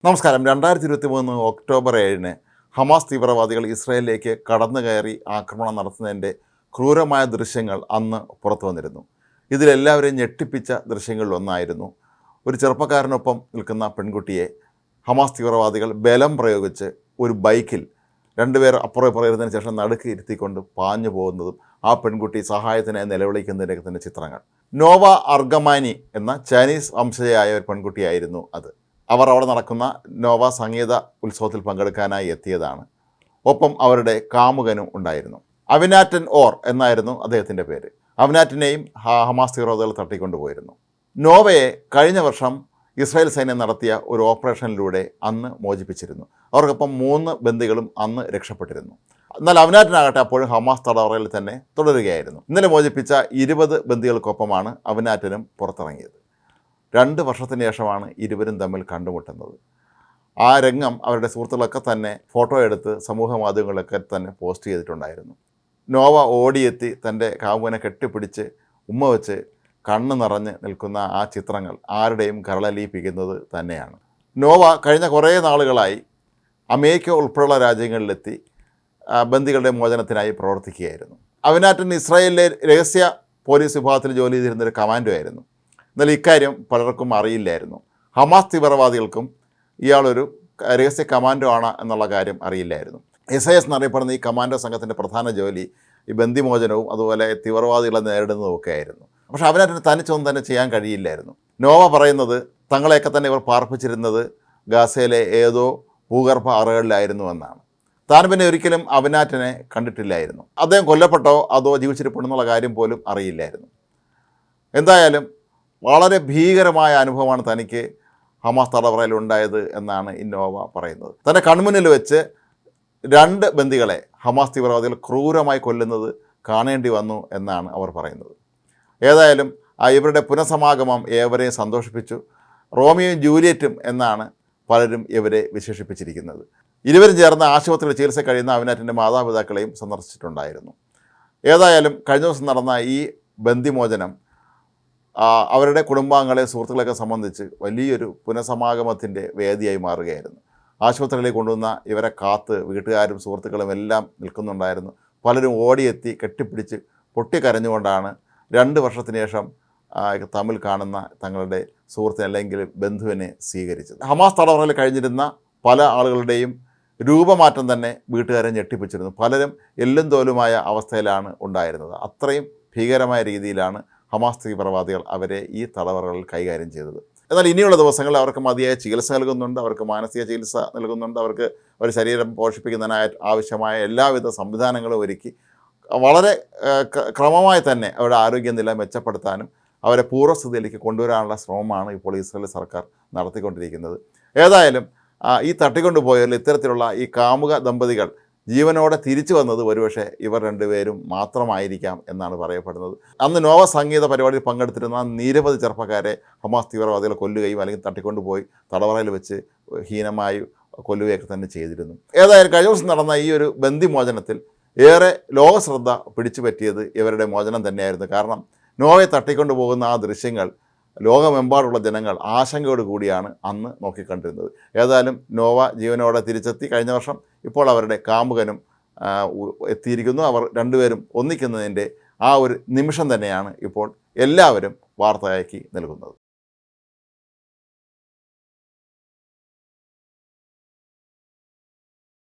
നമസ്കാരം. 2023 October 7-ന് Hamas തീവ്രവാദികൾ ഇസ്രായേലിലേക്ക് കടന്നു കയറി ആക്രമണം നടത്തുന്നതിൻ്റെ ക്രൂരമായ ദൃശ്യങ്ങൾ അന്ന് പുറത്തു വന്നിരുന്നു. ഇതിലെല്ലാവരെയും ഞെട്ടിപ്പിച്ച ദൃശ്യങ്ങളിലൊന്നായിരുന്നു ഒരു ചെറുപ്പക്കാരനൊപ്പം നിൽക്കുന്ന പെൺകുട്ടിയെ ഹമാസ് തീവ്രവാദികൾ ബലം പ്രയോഗിച്ച് ഒരു ബൈക്കിൽ രണ്ടുപേർ അപ്പുറം ഇപ്പുറം ശേഷം നടുക്ക് ഇരുത്തിക്കൊണ്ട് പാഞ്ഞു പോകുന്നതും ആ പെൺകുട്ടി സഹായത്തിനായി നിലവിളിക്കുന്നതിൻ്റെയൊക്കെ തന്നെ ചിത്രങ്ങൾ. നോവ അർഗമാനി എന്ന ചൈനീസ് വംശജയായ ഒരു പെൺകുട്ടിയായിരുന്നു അത്. അവർ അവിടെ നടക്കുന്ന നോവ സംഗീത ഉത്സവത്തിൽ പങ്കെടുക്കാനായി എത്തിയതാണ്. ഒപ്പം അവരുടെ കാമുകനും ഉണ്ടായിരുന്നു. അവിനാറ്റൻ ഓർ എന്നായിരുന്നു അദ്ദേഹത്തിൻ്റെ പേര്. അവിനാറ്റിനെയും ഹമാസ് തീവ്രവാദികൾ തട്ടിക്കൊണ്ടുപോയിരുന്നു. നോവയെ കഴിഞ്ഞ വർഷം ഇസ്രായേൽ സൈന്യം നടത്തിയ ഒരു ഓപ്പറേഷനിലൂടെ അന്ന് മോചിപ്പിച്ചിരുന്നു. അവർക്കൊപ്പം 3 ബന്ദികളും അന്ന് രക്ഷപ്പെട്ടിരുന്നു. എന്നാൽ അവിനാറ്റിനാകട്ടെ അപ്പോഴും ഹമാസ് തടവറയിൽ തന്നെ തുടരുകയായിരുന്നു. ഇന്നലെ മോചിപ്പിച്ച 20 ബന്ദികൾക്കൊപ്പമാണ് അവിനാറ്റനും പുറത്തിറങ്ങിയത്. 2 വർഷത്തിന് ശേഷമാണ് ഇരുവരും തമ്മിൽ കണ്ടുമുട്ടുന്നത്. ആ രംഗം അവരുടെ സുഹൃത്തുക്കളൊക്കെ തന്നെ ഫോട്ടോ എടുത്ത് സമൂഹ മാധ്യമങ്ങളിലൊക്കെ തന്നെ പോസ്റ്റ് ചെയ്തിട്ടുണ്ടായിരുന്നു. നോവ ഓടിയെത്തി തൻ്റെ കാമുകനെ കെട്ടിപ്പിടിച്ച് ഉമ്മ വെച്ച് കണ്ണ് നിറഞ്ഞ് നിൽക്കുന്ന ആ ചിത്രങ്ങൾ ആരുടെയും കരളലിയിപ്പിക്കുന്നത് തന്നെയാണ്. നോവ കഴിഞ്ഞ കുറേ നാളുകളായി അമേരിക്ക ഉൾപ്പെടെയുള്ള രാജ്യങ്ങളിലെത്തി ബന്ദികളുടെ മോചനത്തിനായി പ്രവർത്തിക്കുകയായിരുന്നു. അവിനാറ്റൻ ഇസ്രായേലിലെ രഹസ്യ പോലീസ് വിഭാഗത്തിൽ ജോലി ചെയ്തിരുന്നൊരു കമാൻഡോ ആയിരുന്നു. എന്നാൽ ഇക്കാര്യം പലർക്കും അറിയില്ലായിരുന്നു. ഹമാസ് തീവ്രവാദികൾക്കും ഇയാളൊരു രഹസ്യ കമാൻഡോ ആണ് എന്നുള്ള കാര്യം അറിയില്ലായിരുന്നു. SAS എന്നറിയപ്പെടുന്ന ഈ കമാൻഡോ സംഘത്തിൻ്റെ പ്രധാന ജോലി ഈ ബന്ദിമോചനവും അതുപോലെ തീവ്രവാദികളെ നേരിടുന്നതുമൊക്കെ ആയിരുന്നു. പക്ഷേ അവനതിന് തനിച്ചൊന്നും തന്നെ ചെയ്യാൻ കഴിയില്ലായിരുന്നു. നോവ പറയുന്നത് തങ്ങളെയൊക്കെ തന്നെ ഇവർ പാർപ്പിച്ചിരുന്നത് ഗാസയിലെ ഏതോ ഭൂഗർഭ അറകളിലായിരുന്നു എന്നാണ്. താൻ പിന്നെ ഒരിക്കലും അവിനാറ്റിനെ കണ്ടിട്ടില്ലായിരുന്നു. അദ്ദേഹം കൊല്ലപ്പെട്ടോ അതോ ജീവിച്ചിരിപ്പുണ്ടെന്നുള്ള കാര്യം പോലും അറിയില്ലായിരുന്നു. എന്തായാലും വളരെ ഭീകരമായ അനുഭവമാണ് തനിക്ക് ഹമാസ് തടവറയിൽ ഉണ്ടായത് എന്നാണ് നോവ പറയുന്നത്. തൻ്റെ കൺമുന്നിൽ വെച്ച് 2 ബന്ദികളെ ഹമാസ് തീവ്രവാദികൾ ക്രൂരമായി കൊല്ലുന്നത് കാണേണ്ടി വന്നു എന്നാണ് അവർ പറയുന്നത്. ഏതായാലും ഇവരുടെ പുനഃസമാഗമം ഏവരെയും സന്തോഷിപ്പിച്ചു. റോമിയോയും ജൂലിയറ്റും എന്നാണ് പലരും ഇവരെ വിശേഷിപ്പിച്ചിരിക്കുന്നത്. ഇരുവരും ചേർന്ന് ആശുപത്രിയിൽ ചികിത്സ കഴിയുന്ന അവിനാറ്റിൻ്റെ മാതാപിതാക്കളെയും സന്ദർശിച്ചിട്ടുണ്ടായിരുന്നു. ഏതായാലും കഴിഞ്ഞ ദിവസം നടന്ന ഈ ബന്ദിമോചനം അവരുടെ കുടുംബാംഗങ്ങളെ സുഹൃത്തുക്കളെയൊക്കെ സംബന്ധിച്ച് വലിയൊരു പുനഃസമാഗമത്തിൻ്റെ വേദിയായി മാറുകയായിരുന്നു. ആശുപത്രിയിലേക്ക് കൊണ്ടുവന്ന ഇവരെ കാത്ത് വീട്ടുകാരും സുഹൃത്തുക്കളും എല്ലാം നിൽക്കുന്നുണ്ടായിരുന്നു. പലരും ഓടിയെത്തി കെട്ടിപ്പിടിച്ച് പൊട്ടിക്കരഞ്ഞുകൊണ്ടാണ് 2 വർഷത്തിന് ശേഷം തമ്മിൽ കാണുന്ന തങ്ങളുടെ സുഹൃത്തിനെ അല്ലെങ്കിൽ ബന്ധുവിനെ സ്വീകരിച്ചത്. ഹമാസ് തടവറയിൽ കഴിഞ്ഞിരുന്ന പല ആളുകളുടെയും രൂപമാറ്റം തന്നെ വീട്ടുകാരെ ഞെട്ടിപ്പിച്ചിരുന്നു. പലരും എല്ലും തോലുമായ അവസ്ഥയിലാണ് ഉണ്ടായിരുന്നത്. അത്രയും ഭീകരമായ രീതിയിലാണ് ഹമാസ് തീവ്രവാദികൾ അവരെ ഈ തടവറകളിൽ കൈകാര്യം ചെയ്തത്. എന്നാൽ ഇനിയുള്ള ദിവസങ്ങളിൽ അവർക്ക് മതിയായ ചികിത്സ നൽകുന്നുണ്ട്, അവർക്ക് മാനസിക ചികിത്സ നൽകുന്നുണ്ട്, അവർക്ക് ഒരു ശരീരം പോഷിപ്പിക്കുന്നതിനായ ആവശ്യമായ എല്ലാവിധ സംവിധാനങ്ങളും ഒരുക്കി വളരെ ക്രമമായി തന്നെ അവരുടെ ആരോഗ്യനില മെച്ചപ്പെടുത്താനും അവരെ പൂർവ്വസ്ഥിതിയിലേക്ക് കൊണ്ടുവരാനുള്ള ശ്രമമാണ് ഇപ്പോൾ ഇസ്രായേൽ സർക്കാർ നടത്തിക്കൊണ്ടിരിക്കുന്നത്. ഏതായാലും ഈ തട്ടിക്കൊണ്ടുപോയവരിൽ ഇത്തരത്തിലുള്ള ഈ കാമുക ദമ്പതികൾ ജീവനോടെ തിരിച്ചു വന്നത് ഒരുപക്ഷെ ഇവർ 2 പേരും മാത്രമായിരിക്കാം എന്നാണ് പറയപ്പെടുന്നത്. അന്ന് നോവ സംഗീത പരിപാടിയിൽ പങ്കെടുത്തിരുന്ന നിരവധി ചെറുപ്പക്കാരെ ഹമാസ് തീവ്രവാദികൾ കൊല്ലുകയും അല്ലെങ്കിൽ തട്ടിക്കൊണ്ടുപോയി തടവറയിൽ വെച്ച് ഹീനമായി കൊല്ലുകയൊക്കെ തന്നെ ചെയ്തിരുന്നു. ഏതായാലും കഴിഞ്ഞ ദിവസം നടന്ന ഈ ഒരു ബന്ദിമോചനത്തിൽ ഏറെ ലോകശ്രദ്ധ പിടിച്ചു പറ്റിയത് ഇവരുടെ മോചനം തന്നെയായിരുന്നു. കാരണം നോവയെ തട്ടിക്കൊണ്ടു പോകുന്ന ആ ദൃശ്യങ്ങൾ ലോകമെമ്പാടുള്ള ജനങ്ങൾ ആശങ്കയോട് കൂടിയാണ് അന്ന് നോക്കിക്കണ്ടിരുന്നത്. ഏതായാലും നോവ ജീവനോടെ തിരിച്ചെത്തി. കഴിഞ്ഞ വർഷം ഇപ്പോൾ അവരുടെ കാമുകനും എത്തിയിരിക്കുന്നു. അവർ 2 പേരും ഒന്നിക്കുന്നതിൻ്റെ ആ ഒരു നിമിഷം തന്നെയാണ് ഇപ്പോൾ എല്ലാവരും വാർത്തയാക്കി നൽകുന്നത്.